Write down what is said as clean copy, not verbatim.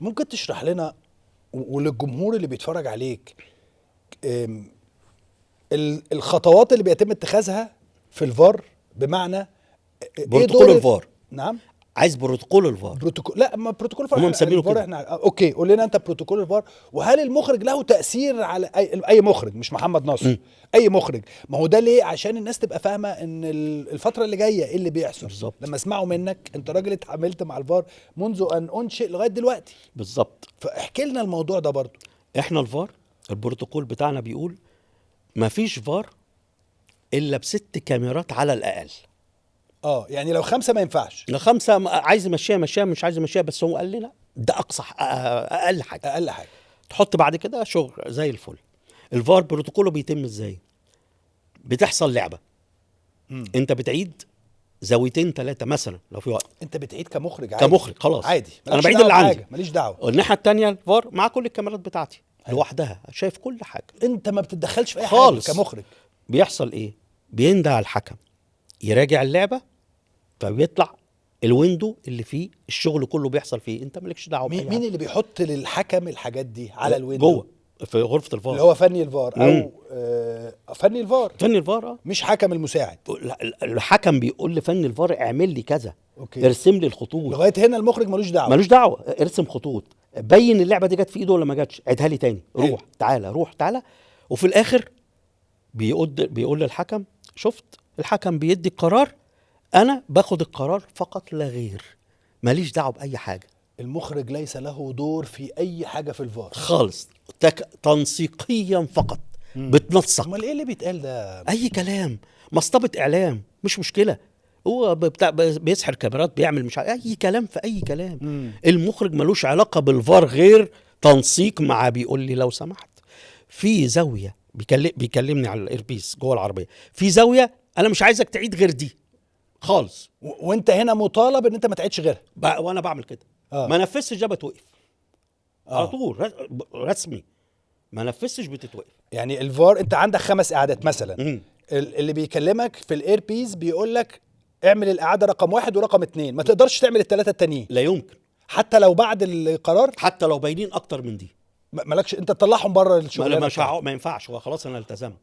ممكن تشرح لنا وللجمهور اللي بيتفرج عليك الخطوات اللي بيتم اتخاذها في الفار؟ بمعنى بروتوكول الفار. نعم، عايز بروتوكول الفار. بروتوكول، لا ما بروتوكول الفار هم مسمينه الفار كده. احنا اوكي، قول لنا انت بروتوكول الفار. وهل المخرج له تأثير على اي مخرج، مش محمد ناصر؟ اي مخرج. ما هو ده ليه؟ عشان الناس تبقى فاهمه ان الفتره اللي جايه ايه اللي بيحصل. بالظبط. لما اسمعوا منك انت راجل اتعاملت مع الفار منذ ان انشئ لغايه دلوقتي، بالظبط. فاحكي لنا الموضوع ده برضو. احنا الفار، البروتوكول بتاعنا بيقول مفيش فار الا ب6 كاميرات على الاقل. يعني لو 5 ما ينفعش. 5 عايز يمشيها مشيها، مش عايز يمشيها، بس هو قال لنا ده اقصى اقل حاجه. اقل حاجه تحط بعد كده شغل زي الفل. الفار بروتوكوله بيتم ازاي؟ بتحصل لعبه، انت بتعيد زاويتين 3 مثلا لو في وقت. انت بتعيد كمخرج عادي؟ كمخرج خلاص عادي، انا بعيد اللي عندي، ماليش دعوه. الناحيه الثانيه الفار مع كل الكاميرات بتاعتي لوحدها، شايف كل حاجه. انت ما بتتدخلش في اي خالص. حاجه كمخرج. بيحصل ايه؟ بيندى على الحكم يراجع اللعبه، فبيطلع الويندو اللي فيه الشغل كله بيحصل فيه، انت مالكش دعوه بأي مين حاجة. اللي بيحط للحكم الحاجات دي على الويندو؟ جوه في غرفه الفار، اللي هو فني الفار او فني الفار، فني الفار. مش حكم المساعد. الحكم بيقول لفني الفار اعمل لي كذا، أوكي. ارسم لي الخطوط. لغايه هنا المخرج ملوش دعوه. ملوش دعوه، ارسم خطوط، بين اللعبه دي جت في ايده ولا ما جاتش، عيدها لي تاني، حلو. روح تعالى روح تعالى. وفي الاخر بيقول للحكم شفت، الحكم بيدي القرار، انا باخد القرار فقط لا غير، ماليش دعوه باي حاجه. المخرج ليس له دور في اي حاجه في الفار خالص، تنسيقيا فقط. بتنسق. امال ايه اللي بيتقال ده؟ اي كلام، مصطبه اعلام، مش مشكله. هو بيسحر كاميرات، بيعمل مش اي كلام في اي كلام. المخرج ملوش علاقه بالفار غير تنسيق مع، بيقول لي لو سمحت في زاويه، بيكلمني على الايربيس جوه العربيه، في زاويه انا مش عايزك تعيد غير دي خالص. وانت هنا مطالب ان انت ما تعيدش غيرها. وانا بعمل كده. ما نفذتش ده بتوقف على طول، رسمي. ما نفذتش بتتوقف. يعني الفار انت عندك 5 اعادات مثلا، اللي بيكلمك في الايربيس بيقول لك اعمل الاعاده رقم 1 ورقم 2، ما تقدرش تعمل ال3 التانيين. لا يمكن، حتى لو بعد القرار، حتى لو باينين اكتر من دي. مالكش انت تطلعهم بره الشغل. ما ينفعش، هو خلاص انا التزمت.